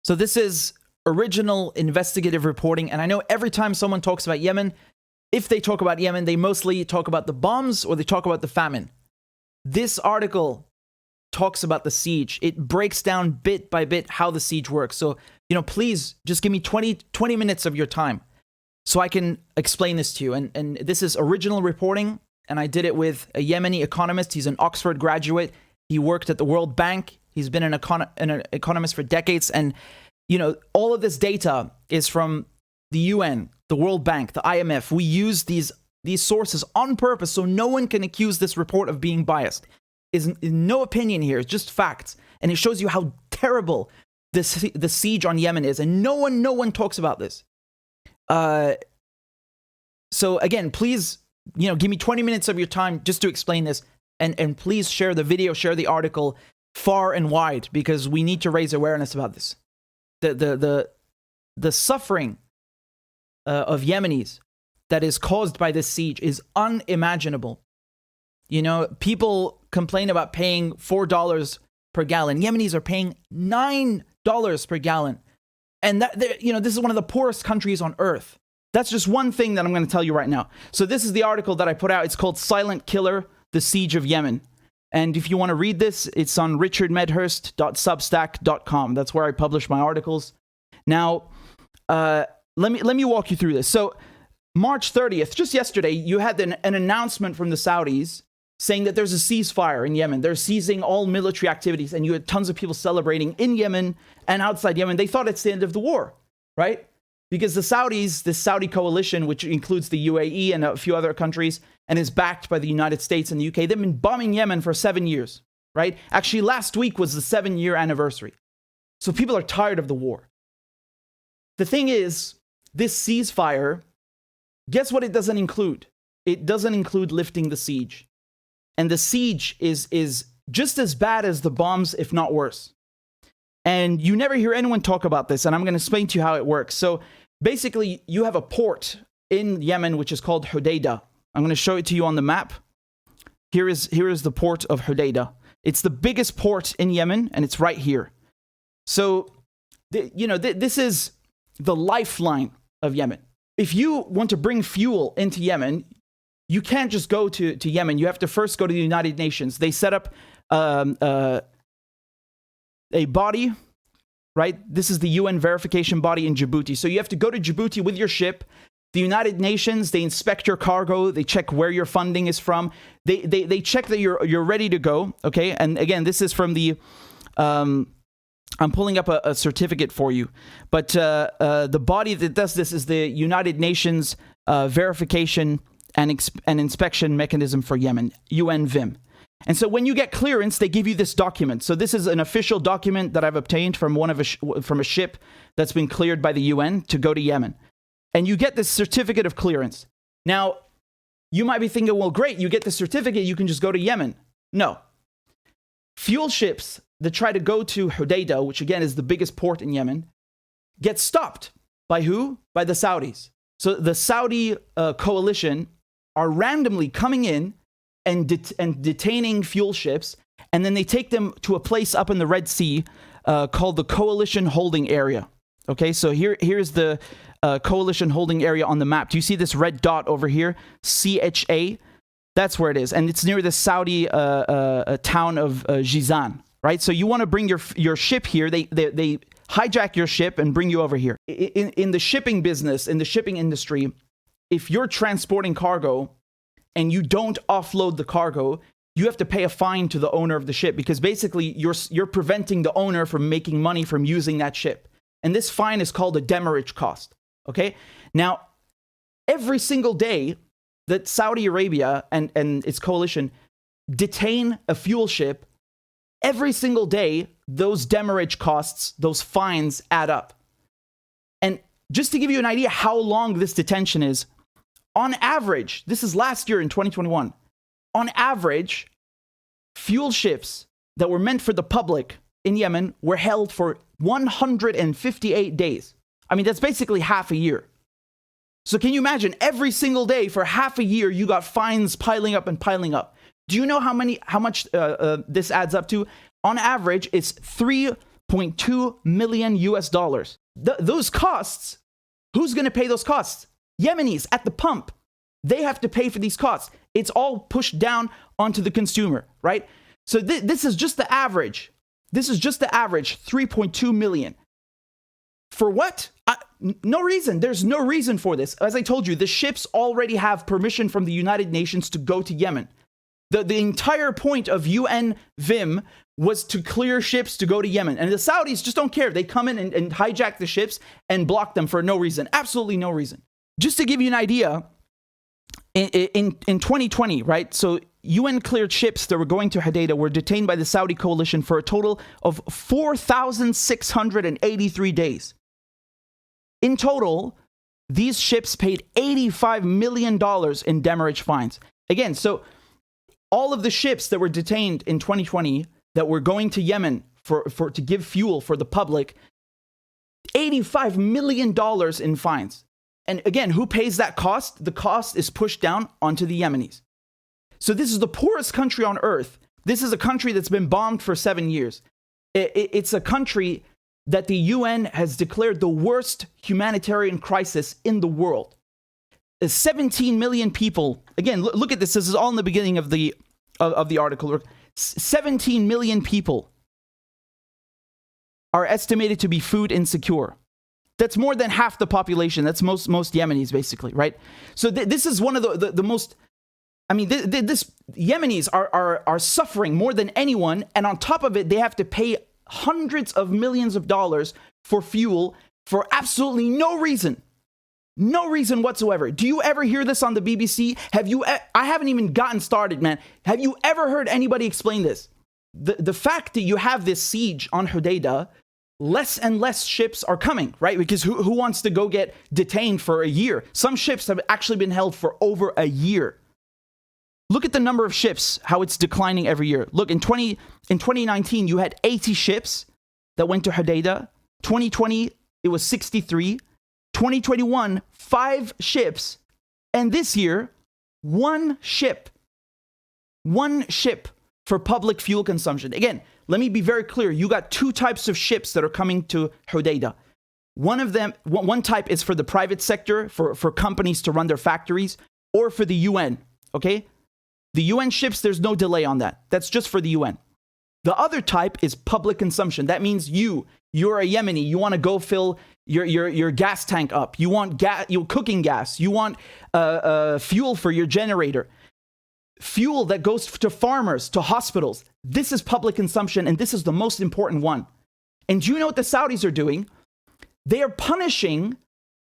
So this is original investigative reporting, and I know every time someone talks about Yemen, if they talk about Yemen, they mostly talk about the bombs or they talk about the famine. This article talks about the siege. It breaks down bit by bit how the siege works. So, please just give me 20 minutes of your time so I can explain this to you. And this is original reporting, and I did it with a Yemeni economist. He's an Oxford graduate. He worked at the World Bank. He's been an economist for decades. And, all of this data is from the UN, the World Bank, the IMF. We use these sources on purpose so no one can accuse this report of being biased. Is no opinion here. It's just facts. And it shows you how terrible the siege on Yemen is. And no one talks about this. So again, please, give me 20 minutes of your time just to explain this. And please share the video, share the article far and wide, because we need to raise awareness about this. The suffering of Yemenis that is caused by this siege is unimaginable. People complain about paying $4 per gallon. Yemenis are paying $9 per gallon. And this is one of the poorest countries on earth. That's just one thing that I'm going to tell you right now. So this is the article that I put out. It's called Silent Killer, The Siege of Yemen. And if you want to read this, it's on richardmedhurst.substack.com. That's where I publish my articles. Now, let me walk you through this. So March 30th, just yesterday, you had an announcement from the Saudis saying that there's a ceasefire in Yemen. They're seizing all military activities, and you had tons of people celebrating in Yemen and outside Yemen. They thought it's the end of the war, right? Because the Saudis, the Saudi coalition, which includes the UAE and a few other countries, and is backed by the United States and the UK, they've been bombing Yemen for 7 years, right? Actually, last week was the 7-year anniversary. So people are tired of the war. The thing is, this ceasefire, guess what it doesn't include? It doesn't include lifting the siege. And the siege is just as bad as the bombs, if not worse. And you never hear anyone talk about this, and I'm going to explain to you how it works. So basically, you have a port in Yemen, which is called Hodeidah. I'm going to show it to you on the map. Here is the port of Hodeidah. It's the biggest port in Yemen, and it's right here. So, this is the lifeline of Yemen. If you want to bring fuel into Yemen, you can't just go to Yemen. You have to first go to the United Nations. They set up a body, right? This is the UN verification body in Djibouti. So you have to go to Djibouti with your ship. The United Nations, they inspect your cargo. They check where your funding is from. They check that you're ready to go, okay? And again, this is from the... I'm pulling up a certificate for you. But the body that does this is the United Nations Verification and Inspection Mechanism for Yemen, UNVIM. And so when you get clearance, they give you this document. So this is an official document that I've obtained from from a ship that's been cleared by the UN to go to Yemen. And you get this certificate of clearance. Now, you might be thinking, well, great, you get the certificate, you can just go to Yemen. No. Fuel ships that try to go to Hodeidah, which again is the biggest port in Yemen, get stopped. By who? By the Saudis. So the Saudi coalition are randomly coming in and detaining fuel ships, and then they take them to a place up in the Red Sea called the Coalition Holding Area. Okay, so here's the Coalition Holding Area on the map. Do you see this red dot over here? CHA? That's where it is. And it's near the Saudi town of Jizan, right? So you want to bring your ship here. They hijack your ship and bring you over here. In the shipping business, in the shipping industry, if you're transporting cargo and you don't offload the cargo, you have to pay a fine to the owner of the ship, because basically you're preventing the owner from making money from using that ship. And this fine is called a demurrage cost. Okay? Now, every single day that Saudi Arabia and its coalition detain a fuel ship, every single day, those demurrage costs, those fines add up. And just to give you an idea how long this detention is, on average, this is last year in 2021, on average, fuel ships that were meant for the public in Yemen were held for 158 days. I mean, that's basically half a year. So can you imagine, every single day for half a year, you got fines piling up and piling up. Do you know how much this adds up to? On average, it's $3.2 million US dollars. Those costs, who's going to pay those costs? Yemenis at the pump. They have to pay for these costs. It's all pushed down onto the consumer, right? So this is just the average. This is just the average, 3.2 million. For what? No reason. There's no reason for this. As I told you, the ships already have permission from the United Nations to go to Yemen. The entire point of UN VIM was to clear ships to go to Yemen. And the Saudis just don't care. They come in and hijack the ships and block them for no reason. Absolutely no reason. Just to give you an idea, in 2020, right? So UN cleared ships that were going to Hodeidah were detained by the Saudi coalition for a total of 4,683 days. In total, these ships paid $85 million in demurrage fines. Again, so all of the ships that were detained in 2020 that were going to Yemen to give fuel for the public, $85 million in fines. And again, who pays that cost? The cost is pushed down onto the Yemenis. So this is the poorest country on earth. This is a country that's been bombed for 7 years. It's a country that the UN has declared the worst humanitarian crisis in the world. 17 million people, again, look at this. This is all in the beginning of the article. 17 million people are estimated to be food insecure. That's more than half the population. That's most Yemenis, basically, right? So this is one of the most, I mean, this Yemenis are suffering more than anyone, and on top of it, they have to pay hundreds of millions of dollars for fuel for absolutely no reason. No reason whatsoever. Do you ever hear this on the BBC? I haven't even gotten started, man. Have you ever heard anybody explain this? The fact that you have this siege on Hodeidah, less and less ships are coming, right? Because who wants to go get detained for a year? Some ships have actually been held for over a year. Look at the number of ships, how it's declining every year. Look, in 2019, you had 80 ships that went to Hodeidah. 2020, it was 63. 2021, 5 ships. And this year, 1 ship. 1 ship for public fuel consumption. Again, let me be very clear. You got 2 types of ships that are coming to Hodeidah. One type is for the private sector, for companies to run their factories, or for the UN, okay? The UN ships, there's no delay on that. That's just for the UN. The other type is public consumption. That means you're a Yemeni. You want to go fill your gas tank up. You want cooking gas. You want fuel for your generator. Fuel that goes to farmers, to hospitals. This is public consumption, and this is the most important one. And do you know what the Saudis are doing? They are punishing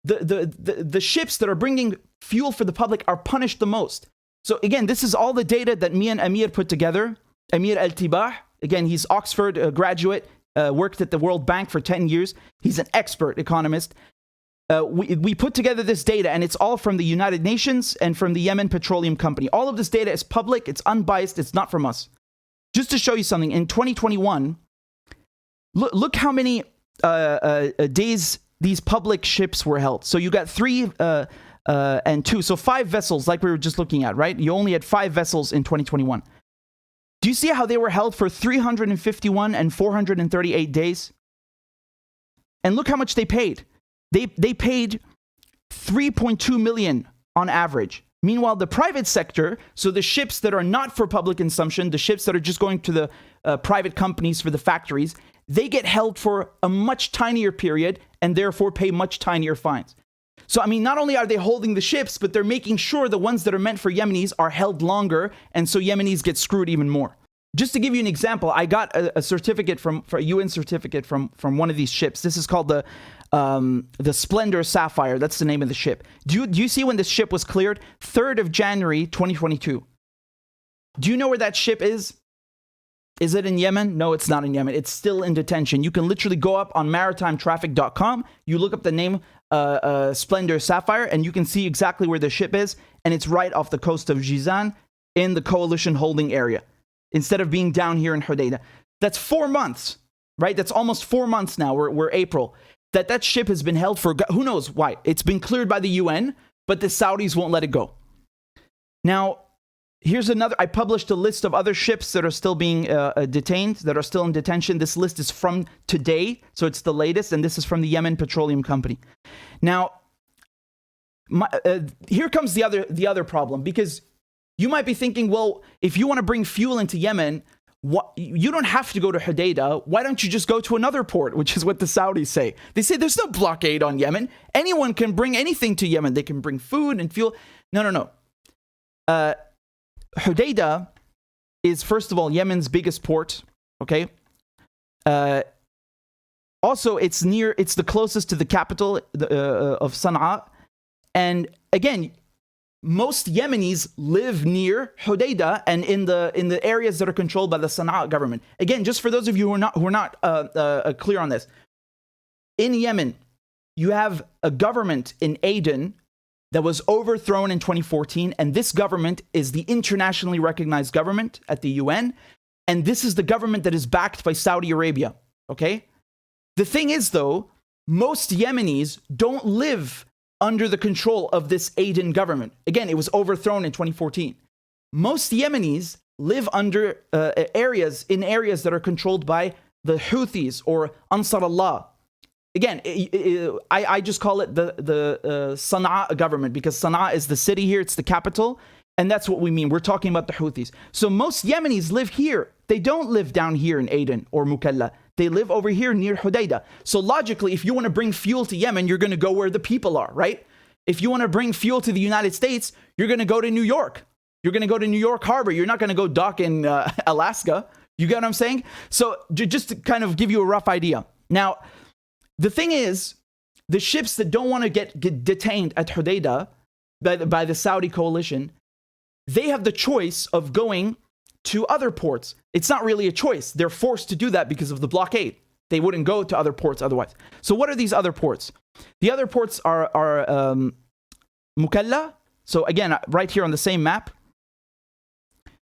the ships that are bringing fuel for the public are punished the most. So again, this is all the data that me and Amir put together. Amir Al-Tibah, again, he's Oxford graduate, worked at the World Bank for 10 years. He's an expert economist. We put together this data, and it's all from the United Nations and from the Yemen Petroleum Company. All of this data is public, it's unbiased, it's not from us. Just to show you something, in 2021, look how many days these public ships were held. So you got 3 and 2, so 5 vessels like we were just looking at, right? You only had 5 vessels in 2021. Do you see how they were held for 351 and 438 days? And look how much they paid. They paid 3.2 million on average. Meanwhile, the private sector, so the ships that are not for public consumption, the ships that are just going to the private companies for the factories, they get held for a much tinier period and therefore pay much tinier fines. So, I mean, not only are they holding the ships, but they're making sure the ones that are meant for Yemenis are held longer, and so Yemenis get screwed even more. Just to give you an example, I got a certificate a UN certificate from one of these ships. This is called the Splendor Sapphire. That's the name of the ship. Do you see when this ship was cleared? 3rd of January, 2022. Do you know where that ship is? Is it in Yemen? No, it's not in Yemen. It's still in detention. You can literally go up on maritimetraffic.com. You look up the name Splendor Sapphire, and you can see exactly where the ship is. And it's right off the coast of Jizan in the coalition holding area, instead of being down here in Hodeidah. That's 4 months, right? That's almost 4 months now. We're April. That ship has been held for, who knows why. It's been cleared by the UN, but the Saudis won't let it go. Now, here's another. I published a list of other ships that are still being detained, that are still in detention. This list is from today, so it's the latest, and this is from the Yemen Petroleum Company. Now, here comes the other problem, because you might be thinking, well, if you want to bring fuel into Yemen, you don't have to go to Hodeidah. Why don't you just go to another port, which is what the Saudis say. They say there's no blockade on Yemen. Anyone can bring anything to Yemen. They can bring food and fuel. No. Hodeidah is, first of all, Yemen's biggest port, okay? Also, it's the closest to the capital of Sana'a. And again, most Yemenis live near Hodeidah and in the areas that are controlled by the Sana'a government. Again, just for those of you who are not clear on this, in Yemen, you have a government in Aden that was overthrown in 2014, and this government is the internationally recognized government at the UN, and this is the government that is backed by Saudi Arabia, okay? The thing is, though, most Yemenis don't live under the control of this Aden government. Again, it was overthrown in 2014. Most Yemenis live under areas that are controlled by the Houthis or Ansar Allah. Again, I just call it the Sana'a government, because Sana'a is the city here, it's the capital, and that's what we mean. We're talking about the Houthis. So most Yemenis live here. They don't live down here in Aden or Mukalla. They live over here near Hodeidah. So logically, if you want to bring fuel to Yemen, you're going to go where the people are, right? If you want to bring fuel to the United States, you're going to go to New York. You're going to go to New York Harbor. You're not going to go dock in Alaska. You get what I'm saying? So just to kind of give you a rough idea. Now, the thing is, the ships that don't want to get detained at Hodeidah by the Saudi coalition, they have the choice of going to other ports. It's not really a choice. They're forced to do that because of the blockade. They wouldn't go to other ports otherwise. So what are these other ports? The other ports are Mukalla. So again, right here on the same map,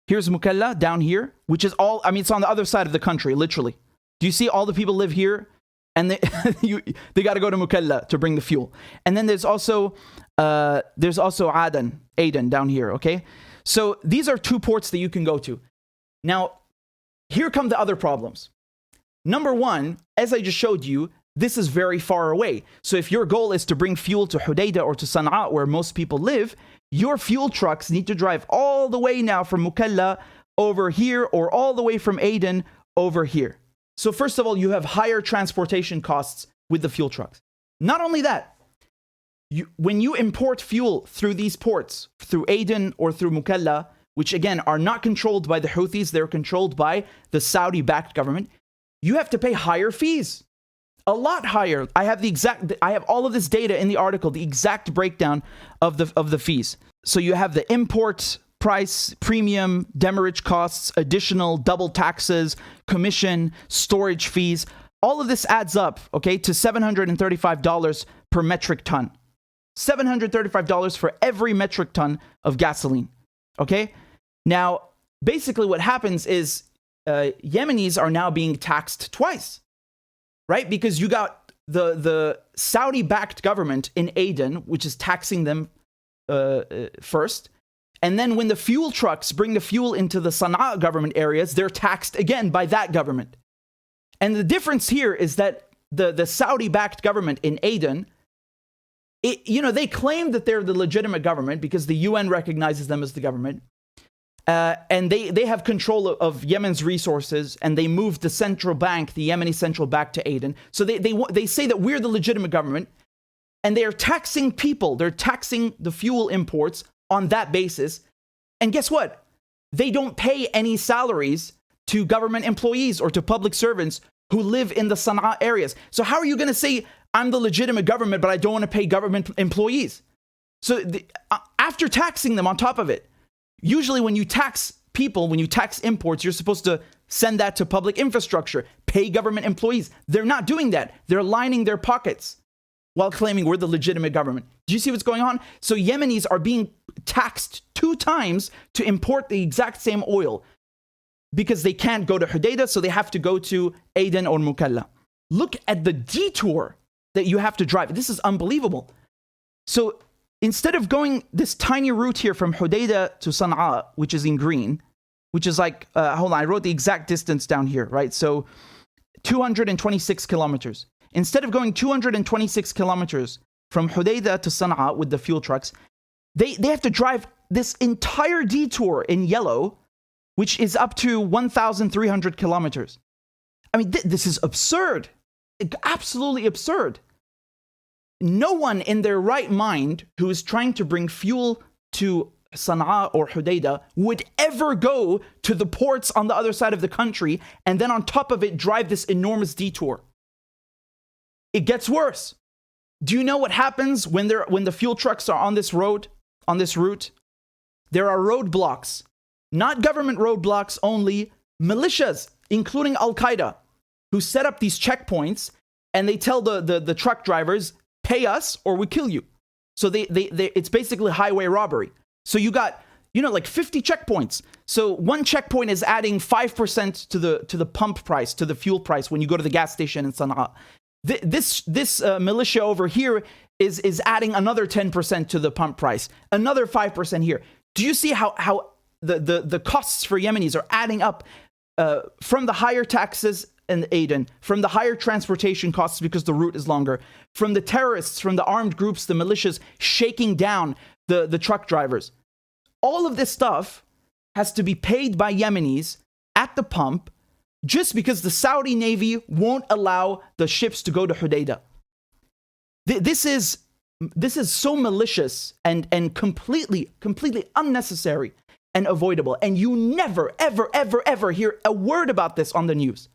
here's Mukalla down here, which is all, I mean, it's on the other side of the country, literally. Do you see all the people live here? And they got to go to Mukalla to bring the fuel. And then there's also Aden down here, okay? So these are two ports that you can go to. Now, here come the other problems. Number one, as I just showed you, this is very far away. So if your goal is to bring fuel to Hodeidah or to Sana'a, where most people live, your fuel trucks need to drive all the way now from Mukalla over here, or all the way from Aden over here. So first of all, you have higher transportation costs with the fuel trucks. Not only that, when you import fuel through these ports, through Aden or through Mukalla, which again are not controlled by the Houthis, they're controlled by the Saudi-backed government, you have to pay higher fees. A lot higher. I have all of this data in the article, the exact breakdown of the fees. So you have the import price, premium, demurrage costs, additional double taxes, commission, storage fees. All of this adds up, okay, to $735 per metric ton. $735 for every metric ton of gasoline, okay? Now, basically what happens is Yemenis are now being taxed twice, right? Because you got the Saudi-backed government in Aden, which is taxing them first. And then when the fuel trucks bring the fuel into the Sana'a government areas, they're taxed again by that government. And the difference here is that the Saudi-backed government in Aden, they claim that they're the legitimate government because the UN recognizes them as the government. And they have control of Yemen's resources, and they moved the central bank, the Yemeni central bank, to Aden. So they say that we're the legitimate government, and they are taxing people. They're taxing the fuel imports on that basis. And guess what? They don't pay any salaries to government employees or to public servants who live in the Sana'a areas. So how are you going to say, I'm the legitimate government, but I don't want to pay government employees? So after taxing them on top of it, usually when you tax people, when you tax imports, you're supposed to send that to public infrastructure, pay government employees. They're not doing that. They're lining their pockets while claiming we're the legitimate government. Do you see what's going on? So Yemenis are being taxed 2 times to import the exact same oil because they can't go to Hodeidah, so they have to go to Aden or Mukalla. Look at the detour that you have to drive. This is unbelievable. So instead of going this tiny route here from Hodeidah to Sana'a, which is in green, which is like, hold on, I wrote the exact distance down here, right? So 226 kilometers. Instead of going 226 kilometers from Hodeidah to Sana'a with the fuel trucks, they have to drive this entire detour in yellow, which is up to 1,300 kilometers. I mean, this is absurd. Absolutely absurd. No one in their right mind who is trying to bring fuel to Sana'a or Hodeidah would ever go to the ports on the other side of the country and then on top of it drive this enormous detour. It gets worse. Do you know what happens when the fuel trucks are on this road, on this route? There are roadblocks, not government roadblocks only, militias, including Al-Qaeda, who set up these checkpoints and they tell the truck drivers, pay us or we kill you. So it's basically highway robbery. So you got, like 50 checkpoints. So one checkpoint is adding 5% to the pump price, to the fuel price when you go to the gas station in Sana'a. This militia over here is adding another 10% to the pump price, another 5% here. Do you see how the costs for Yemenis are adding up from the higher taxes in Aden, from the higher transportation costs because the route is longer, from the terrorists, from the armed groups, the militias shaking down the truck drivers? All of this stuff has to be paid by Yemenis at the pump just because the Saudi Navy won't allow the ships to go to Hodeidah. This is so malicious and completely unnecessary and avoidable. And you never, ever, ever, ever hear a word about this on the news.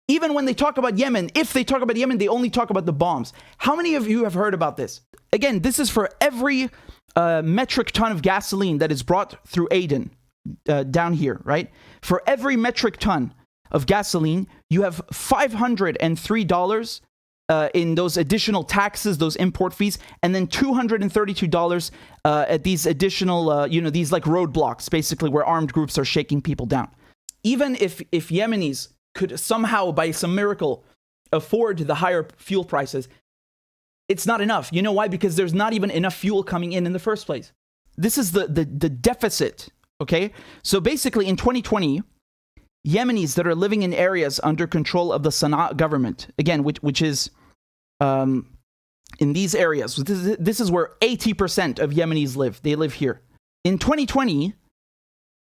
Even when they talk about Yemen, if they talk about Yemen, they only talk about the bombs. How many of you have heard about this? Again, this is for every metric ton of gasoline that is brought through Aden, down here, right? For every metric ton of gasoline, you have $503 in those additional taxes, those import fees, and then $232 at these additional, these like roadblocks, basically, where armed groups are shaking people down. Even if Yemenis could somehow, by some miracle, afford the higher fuel prices, it's not enough. You know why? Because there's not even enough fuel coming in the first place. This is the deficit, okay? So basically, in 2020, Yemenis that are living in areas under control of the Sana'a government, again, which is in these areas, this is where 80% of Yemenis live. They live here. In 2020,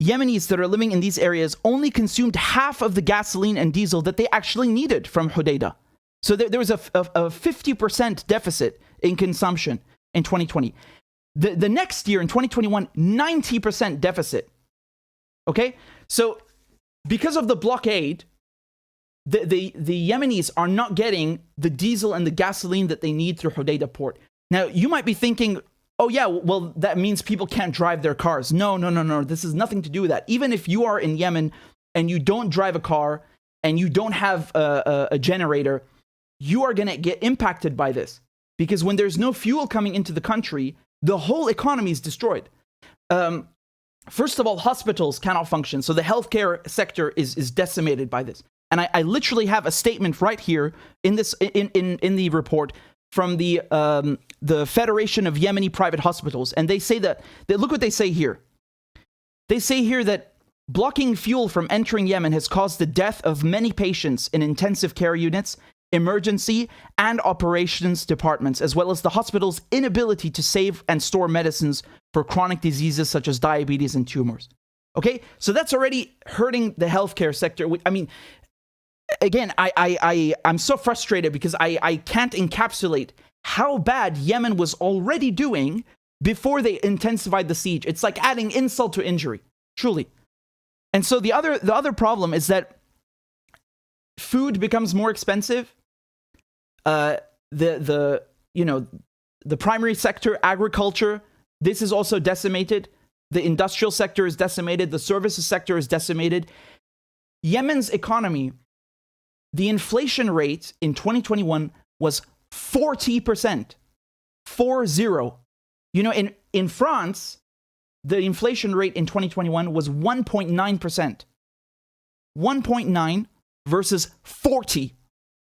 Yemenis that are living in these areas only consumed half of the gasoline and diesel that they actually needed from Hodeidah. So there was a 50% deficit in consumption in 2020. The next year, in 2021, 90% deficit. Okay? So because of the blockade, the Yemenis are not getting the diesel and the gasoline that they need through Hodeidah port. Now, you might be thinking, oh yeah, well, that means people can't drive their cars. No. This has nothing to do with that. Even if you are in Yemen and you don't drive a car and you don't have a generator, you are going to get impacted by this. Because when there's no fuel coming into the country, the whole economy is destroyed. First of all, hospitals cannot function. So the healthcare sector is decimated by this. And I literally have a statement right here in this in the report from the Federation of Yemeni Private Hospitals. And they say that look what they say here. They say here that blocking fuel from entering Yemen has caused the death of many patients in intensive care units, emergency and operations departments, as well as the hospital's inability to save and store medicines for chronic diseases such as diabetes and tumors. Okay, so that's already hurting the healthcare sector. I mean, again, I'm so frustrated because I can't encapsulate how bad Yemen was already doing before they intensified the siege. It's like adding insult to injury, truly. And so the other problem is that food becomes more expensive. The primary sector, agriculture, this is also decimated. The industrial sector is decimated. The services sector is decimated. Yemen's economy, the inflation rate in 2021 was 40%. 40. In France, the inflation rate in 2021 was 1.9%. 1.9 versus 40.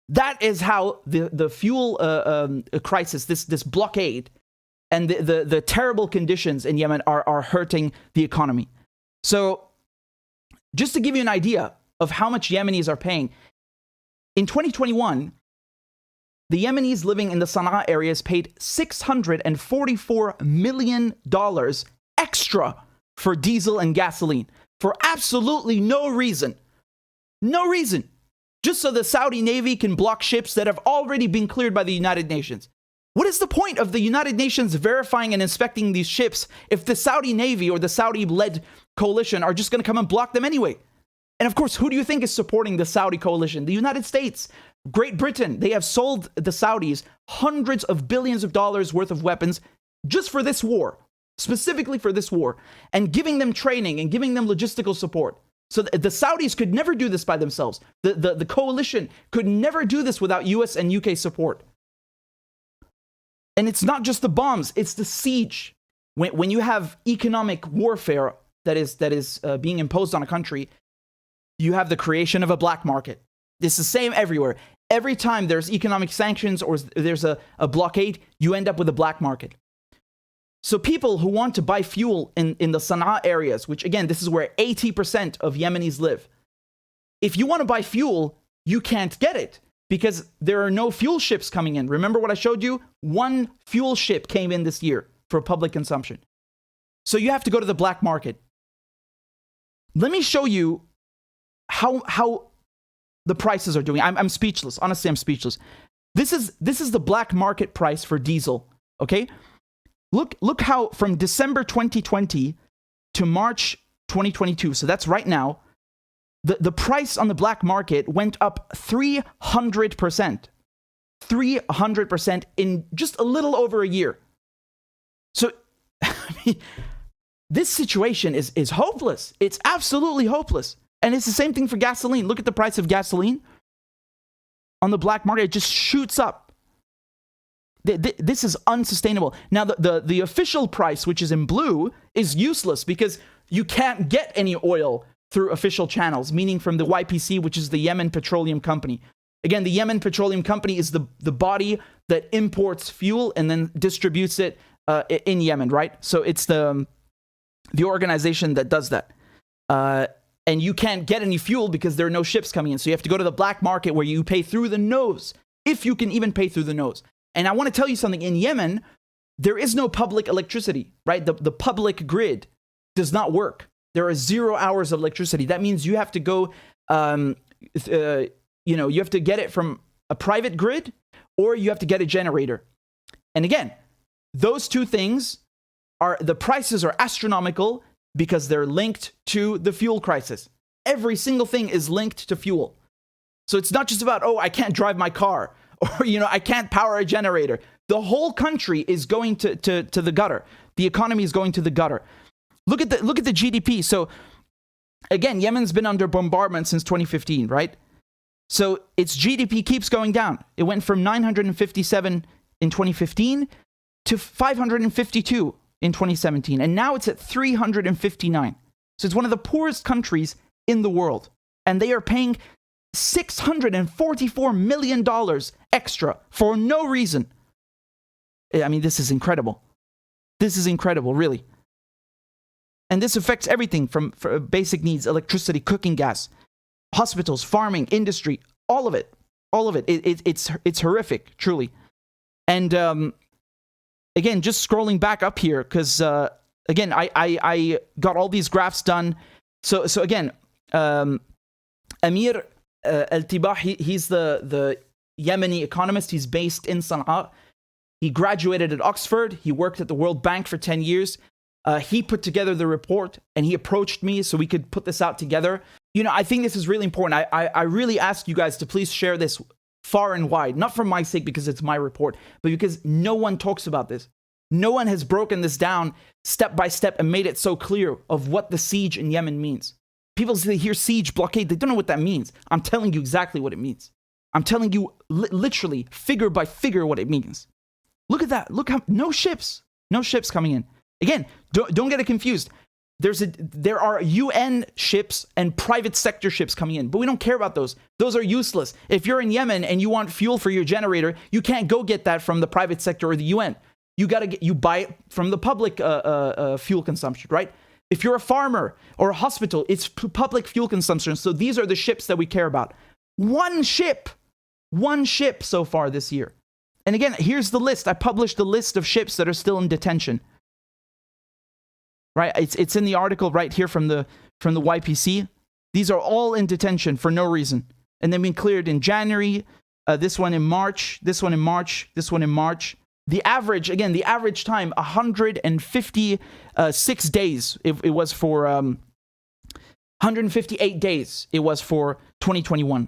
That is how the fuel crisis, this blockade, And the terrible conditions in Yemen are hurting the economy. So just to give you an idea of how much Yemenis are paying, in 2021, the Yemenis living in the Sana'a areas paid $644 million extra for diesel and gasoline for absolutely no reason. No reason. Just so the Saudi Navy can block ships that have already been cleared by the United Nations. What is the point of the United Nations verifying and inspecting these ships if the Saudi Navy or the Saudi-led coalition are just going to come and block them anyway? And of course, who do you think is supporting the Saudi coalition? The United States, Great Britain. They have sold the Saudis hundreds of billions of dollars worth of weapons just for this war, specifically for this war, and giving them training and giving them logistical support. So the Saudis could never do this by themselves. The coalition could never do this without US and UK support. And it's not just the bombs, it's the siege. When you have economic warfare that is being imposed on a country, you have the creation of a black market. It's the same everywhere. Every time there's economic sanctions or there's a blockade, you end up with a black market. So people who want to buy fuel in the Sana'a areas, which again, this is where 80% of Yemenis live. If you want to buy fuel, you can't get it because there are no fuel ships coming in. Remember what I showed you? One fuel ship came in this year for public consumption. So you have to go to the black market. Let me show you how the prices are doing. I'm speechless. Honestly, I'm speechless. This is the black market price for diesel, okay? Look how from December 2020 to March 2022, so that's right now, the price on the black market went up 300%. 300% in just a little over a year. So, I mean, this situation is hopeless. It's absolutely hopeless. And it's the same thing for gasoline. Look at the price of gasoline on the black market. It just shoots up. This is unsustainable. Now, the official price, which is in blue, is useless because you can't get any oil through official channels, meaning from the YPC, which is the Yemen Petroleum Company. Again, the Yemen Petroleum Company is the body that imports fuel and then distributes it in Yemen, right? So it's the organization that does that. And you can't get any fuel because there are no ships coming in. So you have to go to the black market where you pay through the nose, if you can even pay through the nose. And I want to tell you something. In Yemen, there is no public electricity, right? The public grid does not work. There are 0 hours of electricity. That means you have to go, you have to get it from a private grid or you have to get a generator. And again, those two things the prices are astronomical because they're linked to the fuel crisis. Every single thing is linked to fuel. So it's not just about, I can't drive my car or, I can't power a generator. The whole country is going to the gutter. The economy is going to the gutter. Look at the GDP. So again, Yemen's been under bombardment since 2015, right? So its GDP keeps going down. It went from 957 in 2015 to 552 in 2017. And now it's at 359. So it's one of the poorest countries in the world. And they are paying $644 million extra for no reason. I mean, this is incredible. This is incredible, really. And this affects everything from basic needs, electricity, cooking gas, hospitals, farming, industry, all of it. All of it. It's horrific, truly. And again, just scrolling back up here, because again, I got all these graphs done. So again, Amir Al-Tibah, he's the Yemeni economist. He's based in Sana'a. He graduated at Oxford. He worked at the World Bank for 10 years. He put together the report and he approached me so we could put this out together. I think this is really important. I really ask you guys to please share this far and wide, not for my sake because it's my report, but because no one talks about this. No one has broken this down step by step and made it so clear of what the siege in Yemen means. People say they hear siege, blockade. They don't know what that means. I'm telling you exactly what it means. I'm telling you literally figure by figure what it means. Look at that. Look how no ships coming in. Again, don't get it confused. There are UN ships and private sector ships coming in, but we don't care about those. Those are useless. If you're in Yemen and you want fuel for your generator, you can't go get that from the private sector or the UN. you buy it from the public fuel consumption, right? If you're a farmer or a hospital, it's public fuel consumption. So these are the ships that we care about. One ship so far this year. And again, here's the list. I published the list of ships that are still in detention. Right? It's in the article right here from the YPC. These are all in detention for no reason. And they've been cleared in January, this one in March, this one in March, this one in March. The average time, 156 days. It was for 158 days. It was for 2021.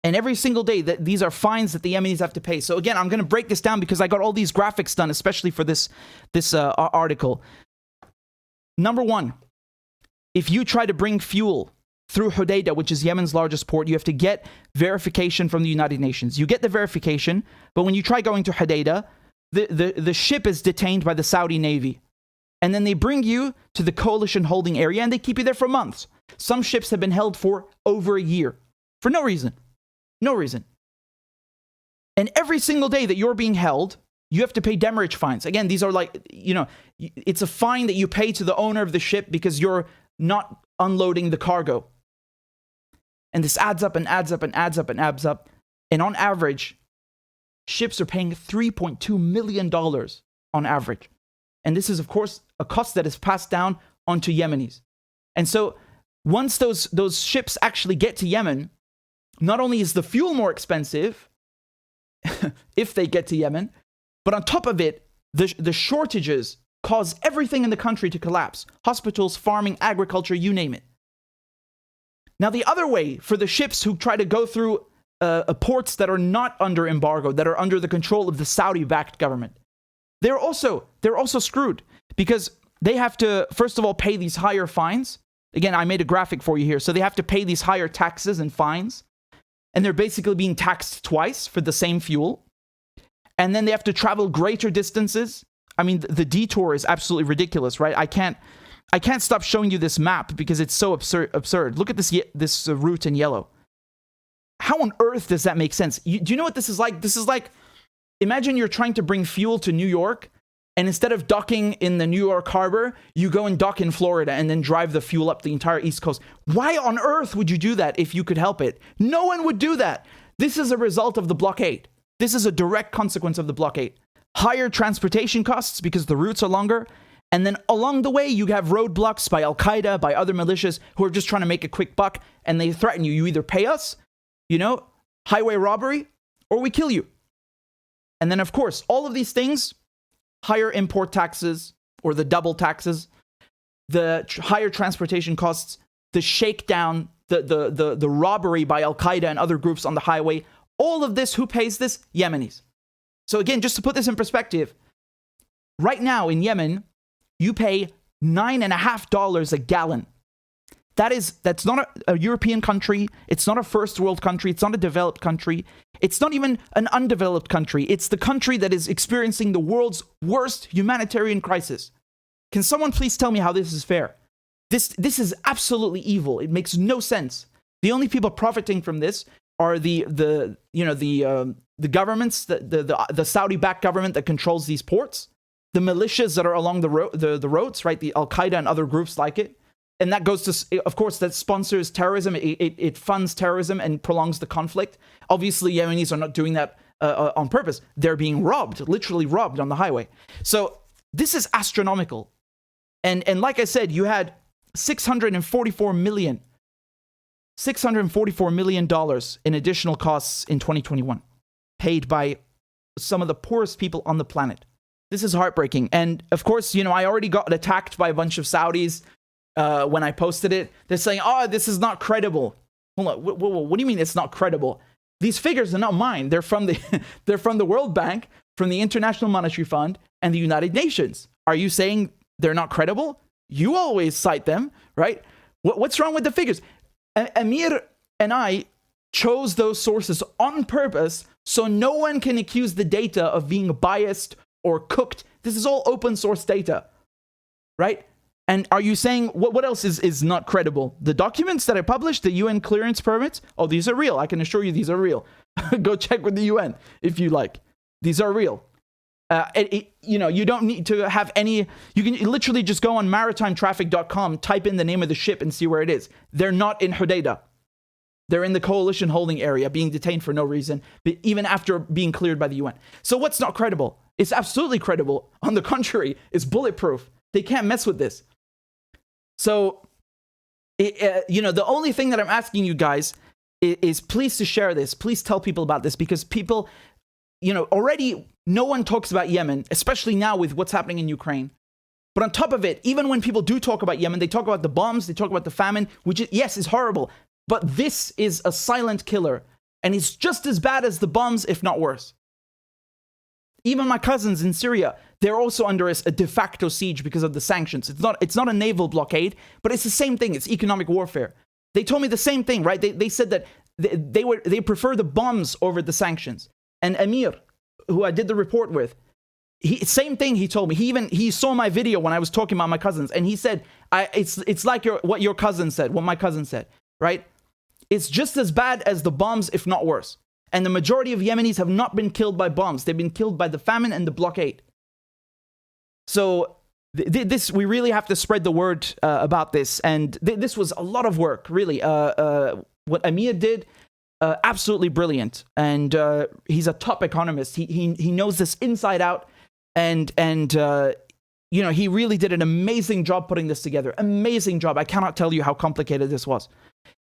And every single day, these are fines that the Yemenis have to pay. So again, I'm going to break this down because I got all these graphics done, especially for this article. Number one, if you try to bring fuel through Hodeidah, which is Yemen's largest port, you have to get verification from the United Nations. You get the verification, but when you try going to Hodeidah, the ship is detained by the Saudi Navy. And then they bring you to the coalition holding area and they keep you there for months. Some ships have been held for over a year for no reason. No reason. And every single day that you're being held, you have to pay demurrage fines. Again, these are like, it's a fine that you pay to the owner of the ship because you're not unloading the cargo. And this adds up and adds up and adds up and adds up. And on average, ships are paying $3.2 million on average. And this is, of course, a cost that is passed down onto Yemenis. And so once those ships actually get to Yemen, not only is the fuel more expensive, if they get to Yemen, but on top of it, the shortages cause everything in the country to collapse. Hospitals, farming, agriculture, you name it. Now, the other way for the ships who try to go through ports that are not under embargo, that are under the control of the Saudi-backed government, they're also screwed because they have to, first of all, pay these higher fines. Again, I made a graphic for you here. So they have to pay these higher taxes and fines. And they're basically being taxed twice for the same fuel. And then they have to travel greater distances. I mean, the detour is absolutely ridiculous, right? I can't stop showing you this map because it's so absurd. Look at this route in yellow. How on earth does that make sense? Do you know what this is like? This is like, imagine you're trying to bring fuel to New York, and instead of docking in the New York harbor, you go and dock in Florida and then drive the fuel up the entire East Coast. Why on earth would you do that if you could help it? No one would do that. This is a result of the blockade. This is a direct consequence of the blockade. Higher transportation costs because the routes are longer. And then along the way, you have roadblocks by Al-Qaeda, by other militias who are just trying to make a quick buck. And they threaten you. You either pay us, highway robbery, or we kill you. And then, of course, all of these things, higher import taxes or the double taxes, the higher transportation costs, the shakedown, the robbery by Al-Qaeda and other groups on the highway, all of this, who pays this? Yemenis. So again, just to put this in perspective, right now in Yemen, you pay $9.50 a gallon. That's not a European country. It's not a first world country. It's not a developed country. It's not even an undeveloped country. It's the country that is experiencing the world's worst humanitarian crisis. Can someone please tell me how this is fair? This is absolutely evil. It makes no sense. The only people profiting from this are the governments, the Saudi-backed government that controls these ports, the militias that are along the roads, right? The Al-Qaeda and other groups like it. And that goes to, of course, that sponsors terrorism. It funds terrorism and prolongs the conflict. Obviously, Yemenis are not doing that on purpose. They're being robbed, literally robbed on the highway. So this is astronomical. And like I said, you had $644 million in additional costs in 2021, paid by some of the poorest people on the planet. This is heartbreaking. And of course, I already got attacked by a bunch of Saudis when I posted it. They're saying, this is not credible. Hold on, what do you mean it's not credible? These figures are not mine. They're from the World Bank, from the International Monetary Fund, and the United Nations. Are you saying they're not credible? You always cite them, right? What's wrong with the figures? Amir and I chose those sources on purpose so no one can accuse the data of being biased or cooked. This is all open source data, right? And are you saying, what else is not credible? The documents that I published, the UN clearance permits, these are real. I can assure you these are real. Go check with the UN if you like. These are real. You don't need to have any. You can literally just go on maritimetraffic.com, type in the name of the ship, and see where it is. They're not in Hodeidah. They're in the coalition holding area, being detained for no reason, but even after being cleared by the UN. So what's not credible? It's absolutely credible. On the contrary, it's bulletproof. They can't mess with this. So, the only thing that I'm asking you guys is please to share this. Please tell people about this, because people, already no one talks about Yemen, especially now with what's happening in Ukraine. But on top of it, even when people do talk about Yemen, they talk about the bombs, they talk about the famine, which, yes, is horrible. But this is a silent killer, and it's just as bad as the bombs, if not worse. Even my cousins in Syria, they're also under a de facto siege because of the sanctions. It's not a naval blockade, but it's the same thing. It's economic warfare. They told me the same thing, right? They said that they prefer the bombs over the sanctions. And Amir, who I did the report with, same thing he told me. He saw my video when I was talking about my cousins, and he said, it's like what your cousin said, what my cousin said, right? It's just as bad as the bombs, if not worse. And the majority of Yemenis have not been killed by bombs. They've been killed by the famine and the blockade. So we really have to spread the word about this. And this was a lot of work, really. What Amir did, absolutely brilliant. And he's a top economist. He knows this inside out. And he really did an amazing job putting this together. Amazing job. I cannot tell you how complicated this was.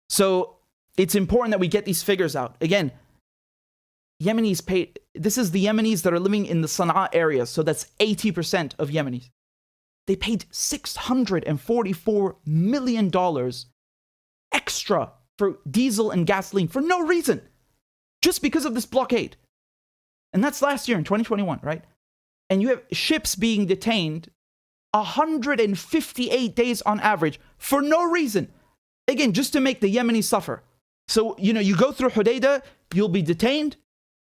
So it's important that we get these figures out. Again, Yemenis paid. This is the Yemenis that are living in the Sana'a area. So that's 80% of Yemenis. They paid $644 million extra for diesel and gasoline for no reason, just because of this blockade. And that's last year in 2021, right? And you have ships being detained 158 days on average for no reason. Again, just to make the Yemenis suffer. So, you go through Hodeidah, you'll be detained,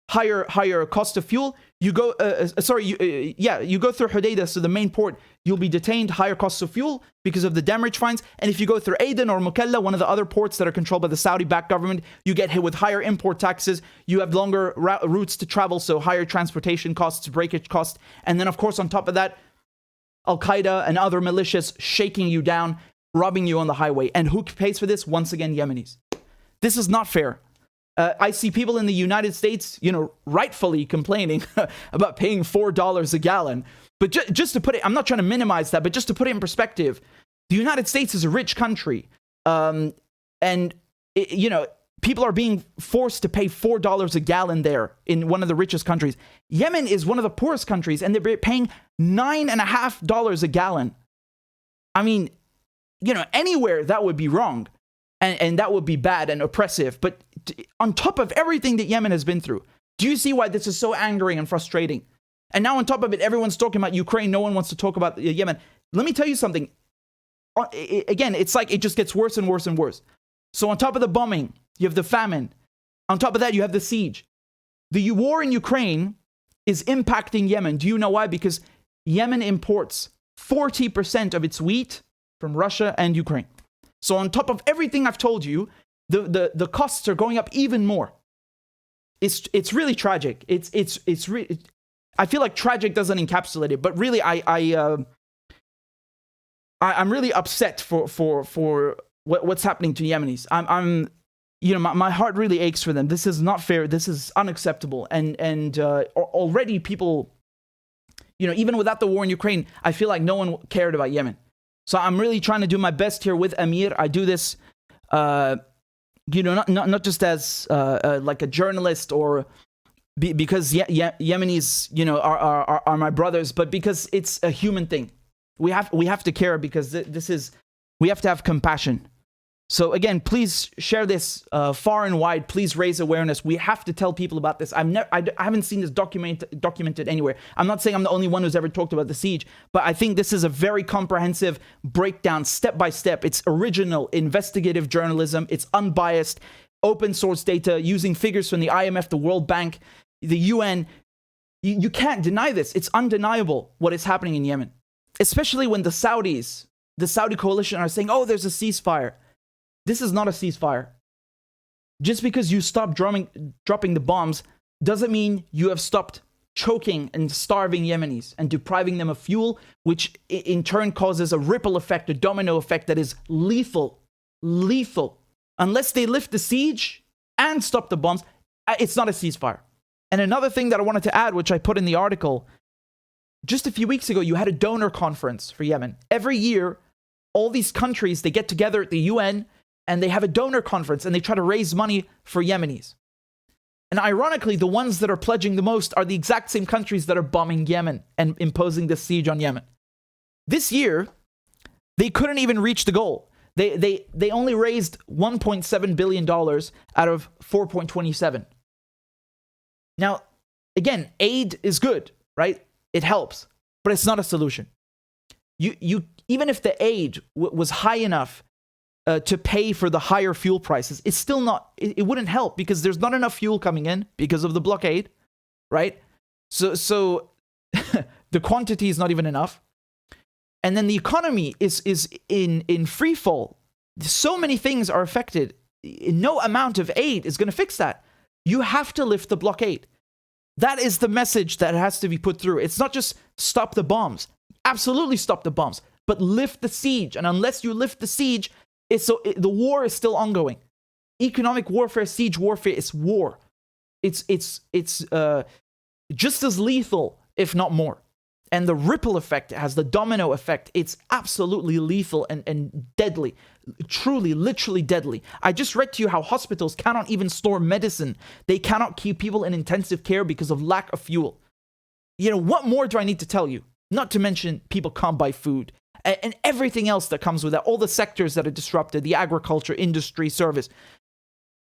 higher cost of fuel. You go through Hodeidah, so the main port, you'll be detained, higher costs of fuel because of the demurrage fines. And if you go through Aden or Mukalla, one of the other ports that are controlled by the Saudi-backed government, you get hit with higher import taxes. You have longer routes to travel, so higher transportation costs, breakage costs. And then, of course, on top of that, Al-Qaeda and other militias shaking you down, robbing you on the highway. And who pays for this? Once again, Yemenis. This is not fair. I see people in the United States, rightfully complaining about paying $4 a gallon. But just to put it, I'm not trying to minimize that, but just to put it in perspective, the United States is a rich country. People are being forced to pay $4 a gallon there in one of the richest countries. Yemen is one of the poorest countries, and they're paying $9.50 a gallon. I mean, anywhere that would be wrong. And that would be bad and oppressive. But on top of everything that Yemen has been through, do you see why this is so angering and frustrating? And now on top of it, everyone's talking about Ukraine. No one wants to talk about Yemen. Let me tell you something. Again, it's like it just gets worse and worse and worse. So on top of the bombing, you have the famine. On top of that, you have the siege. The war in Ukraine is impacting Yemen. Do you know why? Because Yemen imports 40% of its wheat from Russia and Ukraine. So on top of everything I've told you, the costs are going up even more. It's really tragic. It's really. I feel like tragic doesn't encapsulate it, but really I'm really upset for what's happening to Yemenis. My heart really aches for them. This is not fair. This is unacceptable. And already people, even without the war in Ukraine, I feel like no one cared about Yemen. So I'm really trying to do my best here with Amir. I do this, not just as like a journalist or because Yemenis, are my brothers, but because it's a human thing. We have to care because we have to have compassion. So again, please share this far and wide. Please raise awareness. We have to tell people about this. I haven't seen this documented anywhere. I'm not saying I'm the only one who's ever talked about the siege, but I think this is a very comprehensive breakdown, step by step. It's original investigative journalism. It's unbiased, open source data using figures from the IMF, the World Bank, the UN. You can't deny this. It's undeniable what is happening in Yemen, especially when the Saudi coalition are saying, oh, there's a ceasefire. This is not a ceasefire. Just because you stop dropping the bombs doesn't mean you have stopped choking and starving Yemenis and depriving them of fuel, which in turn causes a ripple effect, a domino effect that is lethal. Lethal. Unless they lift the siege and stop the bombs, it's not a ceasefire. And another thing that I wanted to add, which I put in the article, just a few weeks ago, you had a donor conference for Yemen. Every year, all these countries, they get together at the UN and they have a donor conference and they try to raise money for Yemenis. And ironically, the ones that are pledging the most are the exact same countries that are bombing Yemen and imposing the siege on Yemen. This year, they couldn't even reach the goal. They only raised $1.7 billion out of 4.27. Now, again, aid is good, right? It helps, but it's not a solution. You even if the aid was high enough to pay for the higher fuel prices, it's still not, it wouldn't help because there's not enough fuel coming in because of the blockade, right? So the quantity is not even enough. And then the economy is in free fall. So many things are affected. No amount of aid is going to fix that. You have to lift the blockade. That is the message that has to be put through. It's not just stop the bombs. Absolutely stop the bombs, but lift the siege. And unless you lift the siege, the war is still ongoing. Economic warfare, siege warfare is war. It's just as lethal, if not more. And the ripple effect has the domino effect. It's absolutely lethal and deadly. Truly, literally deadly. I just read to you how hospitals cannot even store medicine. They cannot keep people in intensive care because of lack of fuel. You know, what more do I need to tell you? Not to mention people can't buy food. And everything else that comes with that. All the sectors that are disrupted. The agriculture, industry, service.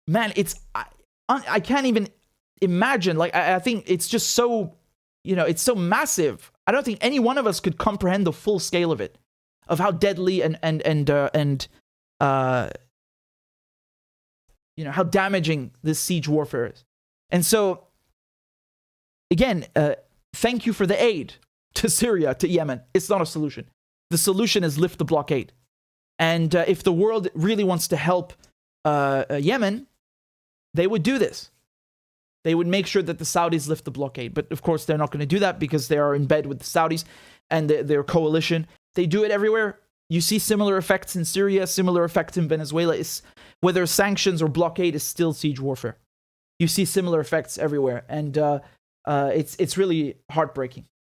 Man, I can't even imagine. Like, I think it's just so, it's so massive. I don't think any one of us could comprehend the full scale of it, of how deadly and how damaging this siege warfare is. And so, again, thank you for the aid to Syria, to Yemen. It's not a solution. The solution is lift the blockade. And if the world really wants to help Yemen, they would do this. They would make sure that the Saudis lift the blockade. But of course, they're not going to do that because they are in bed with the Saudis and their coalition. They do it everywhere. You see similar effects in Syria, similar effects in Venezuela. Whether sanctions or blockade is still siege warfare. You see similar effects everywhere. And it's really heartbreaking.